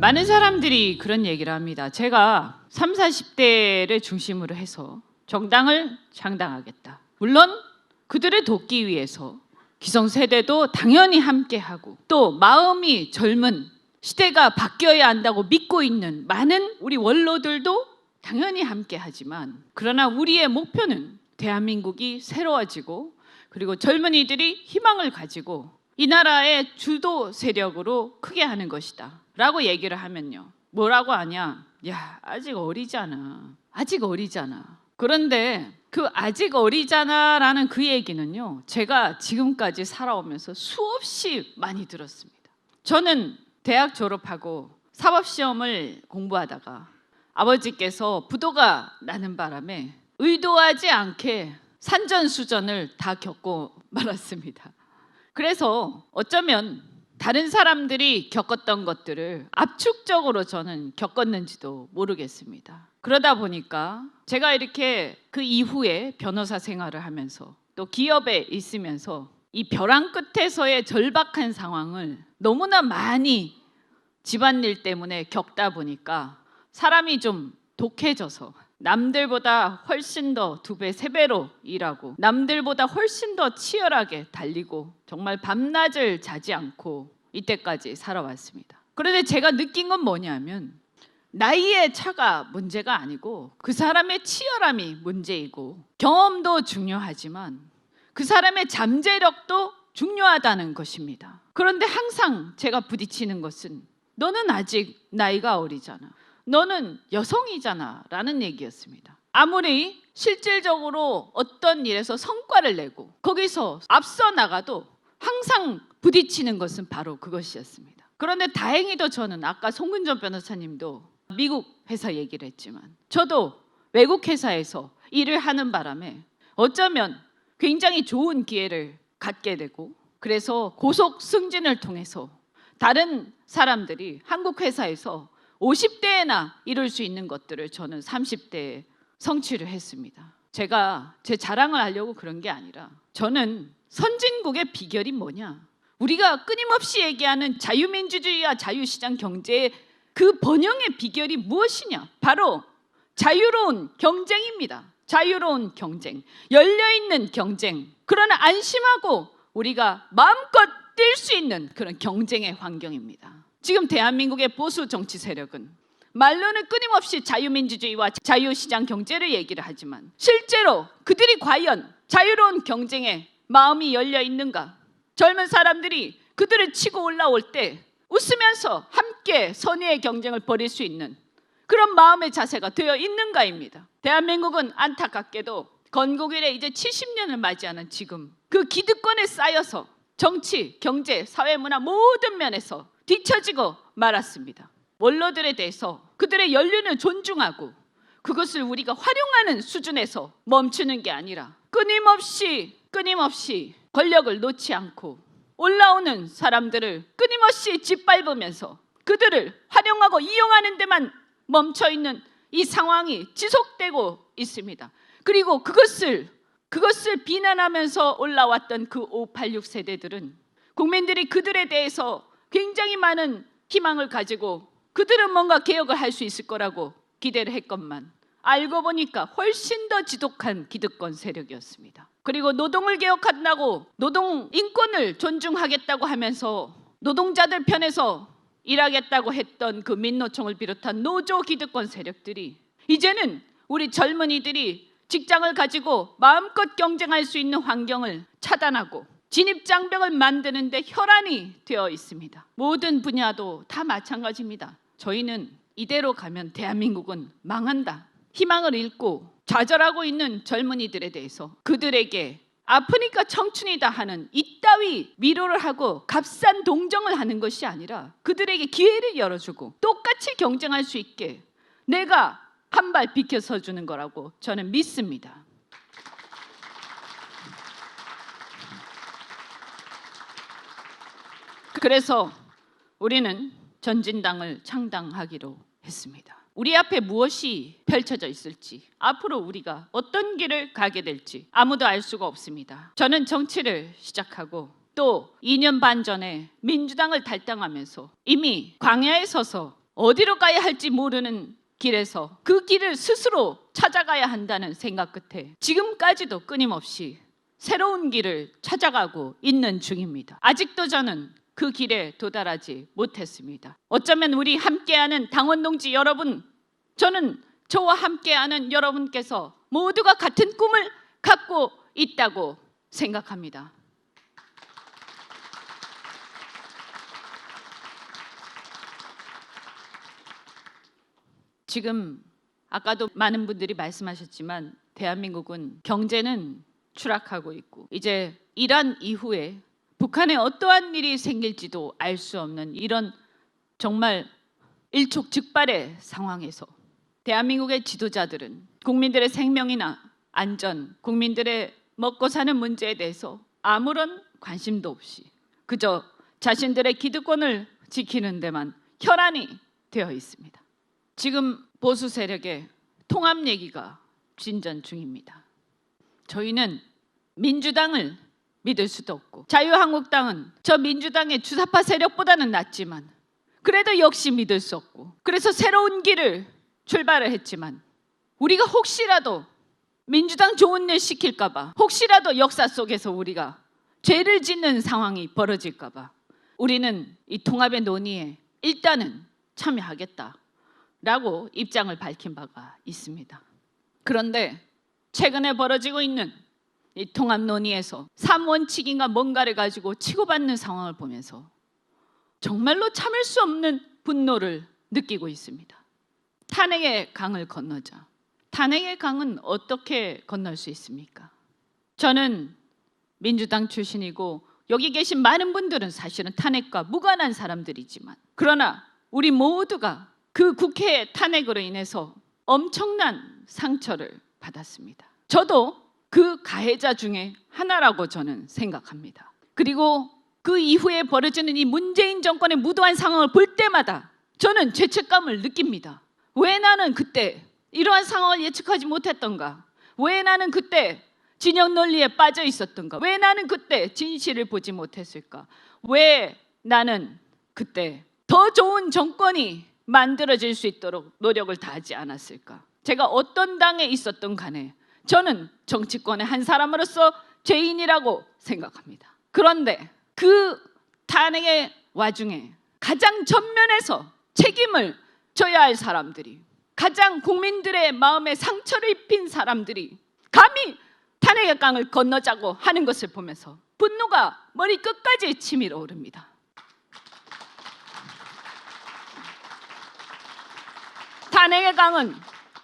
많은 사람들이 그런 얘기를 합니다. 제가 30, 40대를 중심으로 해서 정당을 창당하겠다. 물론 그들을 돕기 위해서 기성세대도 당연히 함께하고 또 마음이 젊은 시대가 바뀌어야 한다고 믿고 있는 많은 우리 원로들도 당연히 함께하지만 그러나 우리의 목표는 대한민국이 새로워지고 그리고 젊은이들이 희망을 가지고 이 나라의 주도 세력으로 크게 하는 것이다 라고 얘기를 하면요, 뭐라고 하냐? 야, 아직 어리잖아. 그런데 그 아직 어리잖아 라는 그 얘기는요, 제가 지금까지 살아오면서 수없이 많이 들었습니다. 저는 대학 졸업하고 사법시험을 공부하다가 아버지께서 부도가 나는 바람에 의도하지 않게 산전수전을 다 겪고 말았습니다. 그래서 어쩌면 다른 사람들이 겪었던 것들을 압축적으로 저는 겪었는지도 모르겠습니다. 그러다 보니까 제가 이렇게 그 이후에 변호사 생활을 하면서 또 기업에 있으면서 이 벼랑 끝에서의 절박한 상황을 너무나 많이 집안일 때문에 겪다 보니까 사람이 좀 독해져서 남들보다 훨씬 더 2배, 3배로 일하고 남들보다 훨씬 더 치열하게 달리고 정말 밤낮을 자지 않고 이때까지 살아왔습니다. 그런데 제가 느낀 건 뭐냐면 나이의 차가 문제가 아니고 그 사람의 치열함이 문제이고 경험도 중요하지만 그 사람의 잠재력도 중요하다는 것입니다. 그런데 항상 제가 부딪히는 것은 너는 아직 나이가 어리잖아. 너는 여성이잖아 라는 얘기였습니다. 아무리 실질적으로 어떤 일에서 성과를 내고 거기서 앞서 나가도 항상 부딪히는 것은 바로 그것이었습니다. 그런데 다행히도 저는 아까 송근전 변호사님도 미국 회사 얘기를 했지만 저도 외국 회사에서 일을 하는 바람에 어쩌면 굉장히 좋은 기회를 갖게 되고 그래서 고속 승진을 통해서 다른 사람들이 한국 회사에서 50대에나 이룰 수 있는 것들을 저는 30대에 성취를 했습니다. 제가 제 자랑을 하려고 그런 게 아니라 저는 선진국의 비결이 뭐냐? 우리가 끊임없이 얘기하는 자유민주주의와 자유시장 경제의 그 번영의 비결이 무엇이냐? 바로 자유로운 경쟁입니다. 자유로운 경쟁, 열려있는 경쟁, 그러나 안심하고 우리가 마음껏 뛸 수 있는 그런 경쟁의 환경입니다. 지금 대한민국의 보수 정치 세력은 말로는 끊임없이 자유민주주의와 자유시장 경제를 얘기를 하지만 실제로 그들이 과연 자유로운 경쟁에 마음이 열려 있는가? 젊은 사람들이 그들을 치고 올라올 때 웃으면서 함께 선의의 경쟁을 벌일 수 있는 그런 마음의 자세가 되어 있는가입니다. 대한민국은 안타깝게도 건국 이래 이제 70년을 맞이하는 지금 그 기득권에 쌓여서 정치, 경제, 사회, 문화 모든 면에서 뒤처지고 말았습니다. 원로들에 대해서 그들의 연륜을 존중하고 그것을 우리가 활용하는 수준에서 멈추는 게 아니라 끊임없이 권력을 놓지 않고 올라오는 사람들을 끊임없이 짓밟으면서 그들을 활용하고 이용하는 데만 멈춰있는 이 상황이 지속되고 있습니다. 그리고 그것을 비난하면서 올라왔던 그 586 세대들은 국민들이 그들에 대해서 굉장히 많은 희망을 가지고 그들은 뭔가 개혁을 할 수 있을 거라고 기대를 했건만 알고 보니까 훨씬 더 지독한 기득권 세력이었습니다. 그리고 노동을 개혁한다고 노동 인권을 존중하겠다고 하면서 노동자들 편에서 일하겠다고 했던 그 민노총을 비롯한 노조 기득권 세력들이 이제는 우리 젊은이들이 직장을 가지고 마음껏 경쟁할 수 있는 환경을 차단하고 진입장벽을 만드는 데 혈안이 되어 있습니다. 모든 분야도 다 마찬가지입니다. 저희는 이대로 가면 대한민국은 망한다. 희망을 잃고 좌절하고 있는 젊은이들에 대해서 그들에게 아프니까 청춘이다 하는 이따위 위로를 하고 값싼 동정을 하는 것이 아니라 그들에게 기회를 열어주고 똑같이 경쟁할 수 있게 내가 한 발 비켜서 주는 거라고 저는 믿습니다. 그래서 우리는 전진당을 창당하기로 했습니다. 우리 앞에 무엇이 펼쳐져 있을지, 앞으로 우리가 어떤 길을 가게 될지 아무도 알 수가 없습니다. 저는 정치를 시작하고 또 2년 반 전에 민주당을 탈당하면서 이미 광야에 서서 어디로 가야 할지 모르는 길에서 그 길을 스스로 찾아가야 한다는 생각 끝에 지금까지도 끊임없이 새로운 길을 찾아가고 있는 중입니다. 아직도 저는 그 길에 도달하지 못했습니다. 어쩌면 우리 함께하는 당원 동지 여러분, 저는 저와 함께하는 여러분께서 모두가 같은 꿈을 갖고 있다고 생각합니다. 지금 아까도 많은 분들이 말씀하셨지만 대한민국은 경제는 추락하고 있고 이제 이란 이후에 북한에 어떠한 일이 생길지도 알 수 없는 이런 정말 일촉즉발의 상황에서 대한민국의 지도자들은 국민들의 생명이나 안전, 국민들의 먹고 사는 문제에 대해서 아무런 관심도 없이 그저 자신들의 기득권을 지키는 데만 혈안이 되어 있습니다. 지금 보수 세력의 통합 얘기가 진전 중입니다. 저희는 민주당을 믿을 수도 없고 자유한국당은 저 민주당의 주사파 세력보다는 낫지만 그래도 역시 믿을 수 없고 그래서 새로운 길을 출발을 했지만 우리가 혹시라도 민주당 좋은 일 시킬까 봐 혹시라도 역사 속에서 우리가 죄를 짓는 상황이 벌어질까 봐 우리는 이 통합의 논의에 일단은 참여하겠다라고 입장을 밝힌 바가 있습니다. 그런데 최근에 벌어지고 있는 이 통합 논의에서 3원칙인가 뭔가를 가지고 치고받는 상황을 보면서 정말로 참을 수 없는 분노를 느끼고 있습니다. 탄핵의 강을 건너자. 탄핵의 강은 어떻게 건널 수 있습니까? 저는 민주당 출신이고 여기 계신 많은 분들은 사실은 탄핵과 무관한 사람들이지만 그러나 우리 모두가 그 국회의 탄핵으로 인해서 엄청난 상처를 받았습니다. 저도 그 가해자 중에 하나라고 저는 생각합니다. 그리고 그 이후에 벌어지는 이 문재인 정권의 무도한 상황을 볼 때마다 저는 죄책감을 느낍니다. 왜 나는 그때 이러한 상황을 예측하지 못했던가? 왜 나는 그때 진영 논리에 빠져 있었던가? 왜 나는 그때 진실을 보지 못했을까? 왜 나는 그때 더 좋은 정권이 만들어질 수 있도록 노력을 다하지 않았을까? 제가 어떤 당에 있었던 간에 저는 정치권의 한 사람으로서 죄인이라고 생각합니다. 그런데 그 탄핵의 와중에 가장 전면에서 책임을 져야 할 사람들이 가장 국민들의 마음에 상처를 입힌 사람들이 감히 탄핵의 강을 건너자고 하는 것을 보면서 분노가 머리 끝까지 치밀어 오릅니다. 탄핵의 강은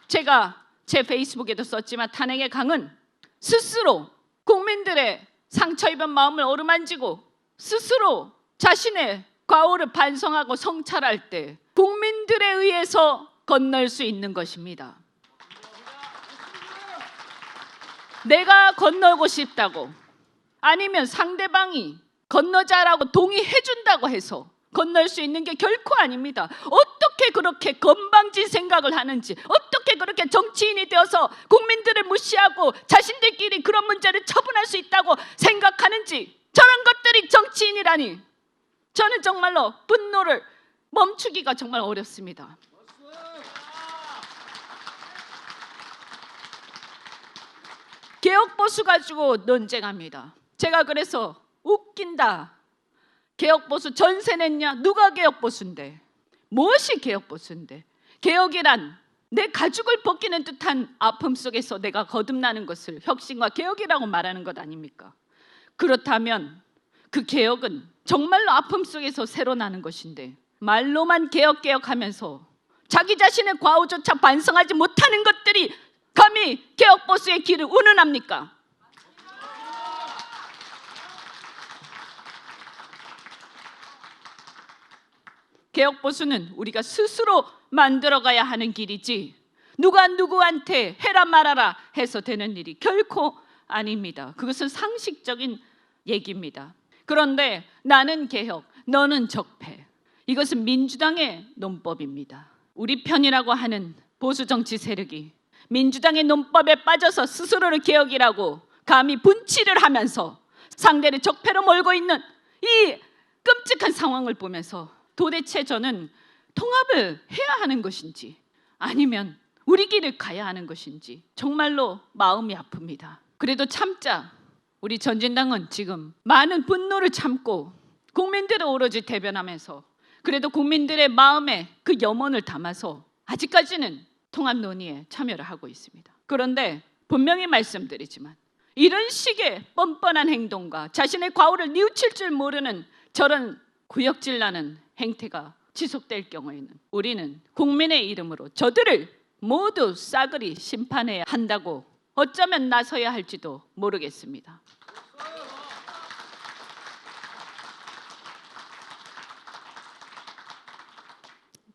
제가 제 페이스북에도 썼지만 탄핵의 강은 스스로 국민들의 상처 입은 마음을 어루만지고 스스로 자신의 과오를 반성하고 성찰할 때 국민들에 의해서 건널 수 있는 것입니다. 내가 건너고 싶다고 아니면 상대방이 건너자라고 동의해준다고 해서 건널 수 있는 게 결코 아닙니다. 어떻게 그렇게 건방진 생각을 하는지, 어떻게 그렇게 정치인이 되어서 국민들을 무시하고 자신들끼리 그런 문제를 처분할 수 있다고 생각하는지, 저런 것들이 정치인이라니 저는 정말로 분노를 멈추기가 정말 어렵습니다. 개혁보수 가지고 논쟁합니다. 제가 그래서 웃긴다. 개혁보수 전세 냈냐? 누가 개혁보수인데? 무엇이 개혁보수인데? 개혁이란 내 가죽을 벗기는 듯한 아픔 속에서 내가 거듭나는 것을 혁신과 개혁이라고 말하는 것 아닙니까? 그렇다면 그 개혁은 정말로 아픔 속에서 새로 나는 것인데 말로만 개혁하면서 자기 자신의 과오조차 반성하지 못하는 것들이 감히 개혁보수의 길을 운운합니까? 개혁보수는 우리가 스스로 만들어가야 하는 길이지 누가 누구한테 해라 말아라 해서 되는 일이 결코 아닙니다. 그것은 상식적인 얘기입니다. 그런데 나는 개혁, 너는 적폐, 이것은 민주당의 논법입니다. 우리 편이라고 하는 보수 정치 세력이 민주당의 논법에 빠져서 스스로를 개혁이라고 감히 분치를 하면서 상대를 적폐로 몰고 있는 이 끔찍한 상황을 보면서 도대체 저는 통합을 해야 하는 것인지 아니면 우리 길을 가야 하는 것인지 정말로 마음이 아픕니다. 그래도 참자. 우리 전진당은 지금 많은 분노를 참고 국민들을 오로지 대변하면서 그래도 국민들의 마음에 그 염원을 담아서 아직까지는 통합 논의에 참여를 하고 있습니다. 그런데 분명히 말씀드리지만 이런 식의 뻔뻔한 행동과 자신의 과오를 뉘우칠 줄 모르는 저런 구역질나는 행태가 지속될 경우에는 우리는 국민의 이름으로 저들을 모두 싸그리 심판해야 한다고 어쩌면 나서야 할지도 모르겠습니다.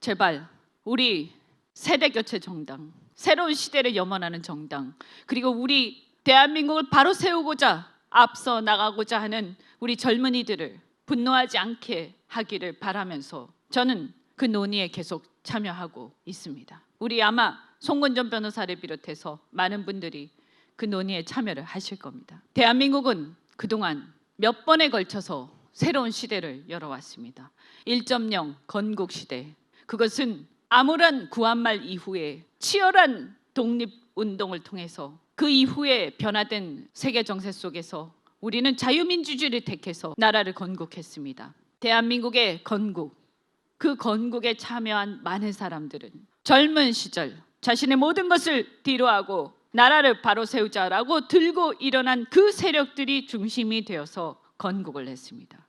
제발 우리 세대교체 정당, 새로운 시대를 염원하는 정당, 그리고 우리 대한민국을 바로 세우고자 앞서 나가고자 하는 우리 젊은이들을 분노하지 않게 하기를 바라면서 저는 그 논의에 계속 참여하고 있습니다. 우리 아마 송건전 변호사를 비롯해서 많은 분들이 그 논의에 참여를 하실 겁니다. 대한민국은 그동안 몇 번에 걸쳐서 새로운 시대를 열어왔습니다. 1.0 건국 시대. 그것은 아무런 구한말 이후에 치열한 독립운동을 통해서 그 이후에 변화된 세계 정세 속에서 우리는 자유민주주의를 택해서 나라를 건국했습니다. 대한민국의 건국, 그 건국에 참여한 많은 사람들은 젊은 시절 자신의 모든 것을 뒤로하고 나라를 바로 세우자라고 들고 일어난 그 세력들이 중심이 되어서 건국을 했습니다.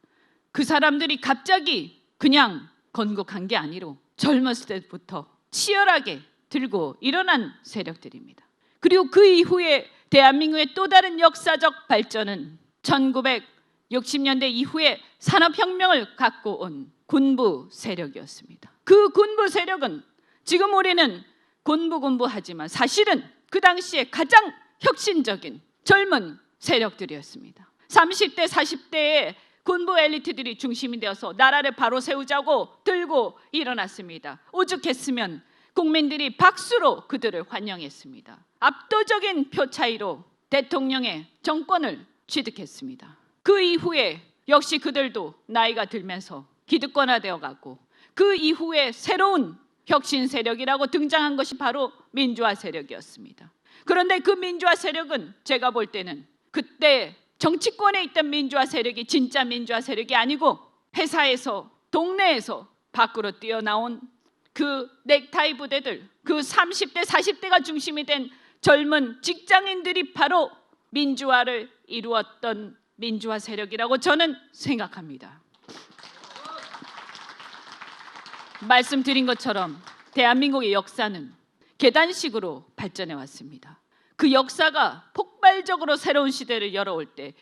그 사람들이 갑자기 그냥 건국한 게 아니로 젊었을 때부터 치열하게 들고 일어난 세력들입니다. 그리고 그 이후에 대한민국의 또 다른 역사적 발전은 1960년대 이후에 산업혁명을 갖고 온 군부 세력이었습니다. 그 군부 세력은 지금 우리는 군부하지만 사실은 그 당시에 가장 혁신적인 젊은 세력들이었습니다. 30대, 40대의 군부 엘리트들이 중심이 되어서 나라를 바로 세우자고 들고 일어났습니다. 오죽했으면 국민들이 박수로 그들을 환영했습니다. 압도적인 표 차이로 대통령의 정권을 취득했습니다. 그 이후에 역시 그들도 나이가 들면서 기득권화되어 갔고 그 이후에 새로운 혁신 세력이라고 등장한 것이 바로 민주화 세력이었습니다. 그런데 그 민주화 세력은 제가 볼 때는 그때 정치권에 있던 민주화 세력이 진짜 민주화 세력이 아니고 회사에서 동네에서 밖으로 뛰어나온 그 넥타이 부대들, 그 30대 40대가 중심이 된 젊은 직장인들이 바로 민주화를 이루었던 민주화 세력이라고 저는 생각합니다. 말씀드린 것처럼 대한민국의 역사는 계단식으로 발전해 왔습니다. 그 역사가 폭발적으로 새로운 시대를 열어올 때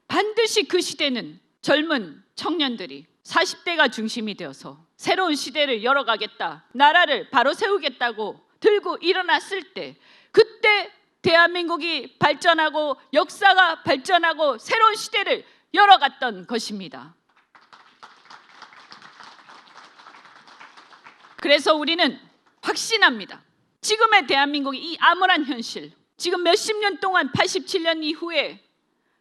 반드시 그 시대는 젊은 청년들이 40대가 중심이 되어서 새로운 시대를 열어가겠다, 나라를 바로 세우겠다고 들고 일어났을 때 그때 대한민국이 발전하고 역사가 발전하고 새로운 시대를 열어갔던 것입니다. 그래서 우리는 확신합니다. 지금의 대한민국이 이 암울한 현실, 지금 몇십 년 동안 87년 이후에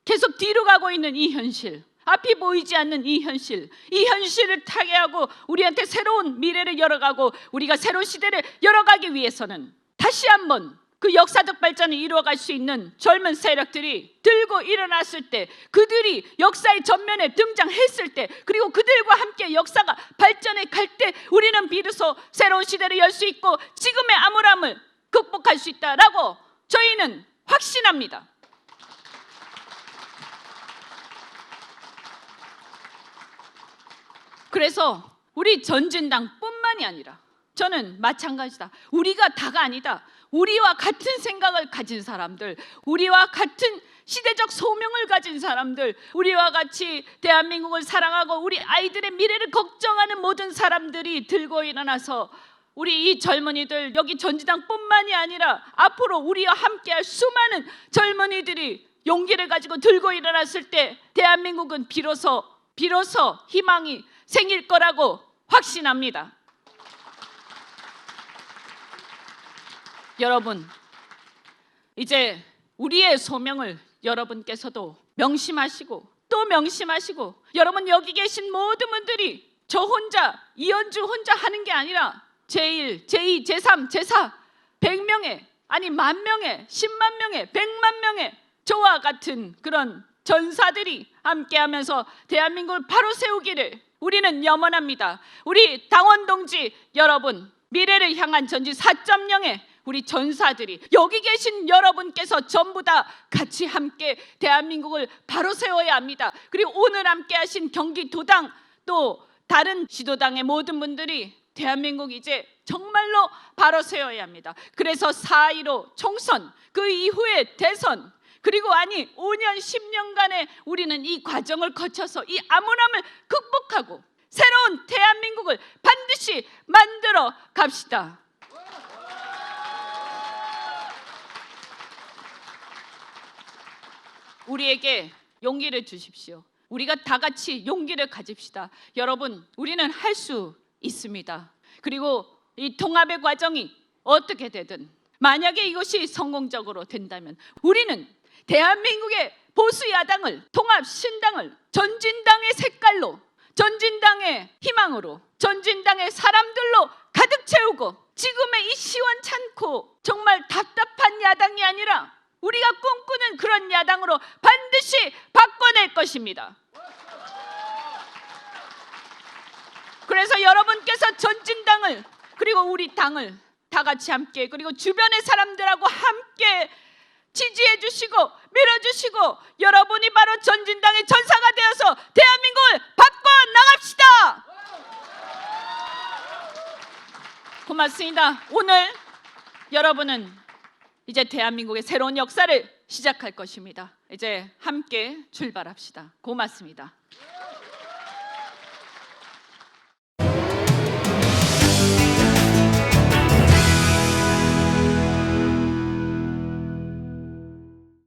계속 뒤로 가고 있는 이 현실, 앞이 보이지 않는 이 현실을 타개하고 우리한테 새로운 미래를 열어가고 우리가 새로운 시대를 열어가기 위해서는 다시 한번 그 역사적 발전을 이루어갈 수 있는 젊은 세력들이 들고 일어났을 때, 그들이 역사의 전면에 등장했을 때, 그리고 그들과 함께 역사가 발전해 갈 때 우리는 비로소 새로운 시대를 열 수 있고 지금의 암울함을 극복할 수 있다라고 저희는 확신합니다. 그래서 우리 전진당뿐만이 아니라 저는 마찬가지다. 우리가 다가 아니다. 우리와 같은 생각을 가진 사람들, 우리와 같은 시대적 소명을 가진 사람들, 우리와 같이 대한민국을 사랑하고 우리 아이들의 미래를 걱정하는 모든 사람들이 들고 일어나서 우리 이 젊은이들, 여기 전진당뿐만이 아니라 앞으로 우리와 함께할 수많은 젊은이들이 용기를 가지고 들고 일어났을 때 대한민국은 비로소 희망이 생길 거라고 확신합니다. 여러분, 이제 우리의 소명을 여러분께서도 명심하시고 또 명심하시고, 여러분 여기 계신 모든 분들이 저 혼자, 이현주 혼자 하는 게 아니라 제1, 제2, 제3, 제4 100명의 아니 10,000명의 10만 명의 100만 명의 저와 같은 그런 전사들이 함께하면서 대한민국을 바로 세우기를 우리는 염원합니다. 우리 당원 동지 여러분, 미래를 향한 전지 4.0의 우리 전사들이 여기 계신 여러분께서 전부 다 같이 함께 대한민국을 바로 세워야 합니다. 그리고 오늘 함께 하신 경기도당 또 다른 지도당의 모든 분들이 대한민국 이제 정말로 바로 세워야 합니다. 그래서 4.15 총선, 그 이후에 대선, 그리고 5년 10년간의 우리는 이 과정을 거쳐서 이 암울함을 극복하고 새로운 대한민국을 반드시 만들어 갑시다. 우리에게 용기를 주십시오. 우리가 다 같이 용기를 가집시다. 여러분, 우리는 할 수 있습니다. 그리고 이 통합의 과정이 어떻게 되든 만약에 이것이 성공적으로 된다면 우리는 대한민국의 보수 야당을, 통합 신당을 전진당의 색깔로, 전진당의 희망으로, 전진당의 사람들로 가득 채우고 지금의 이 시원찮고 정말 답답한 야당이 아니라 우리가 꿈꾸는 그런 야당으로 반드시 바꿔낼 것입니다. 그래서 여러분께서 전진당을 그리고 우리 당을 다 같이 함께 그리고 주변의 사람들하고 함께 지지해 주시고 밀어주시고 여러분이 바로 전진당의 전사가 되어서 대한민국을 바꿔나갑시다. 고맙습니다. 오늘 여러분은 이제 대한민국의 새로운 역사를 시작할 것입니다. 이제 함께 출발합시다. 고맙습니다.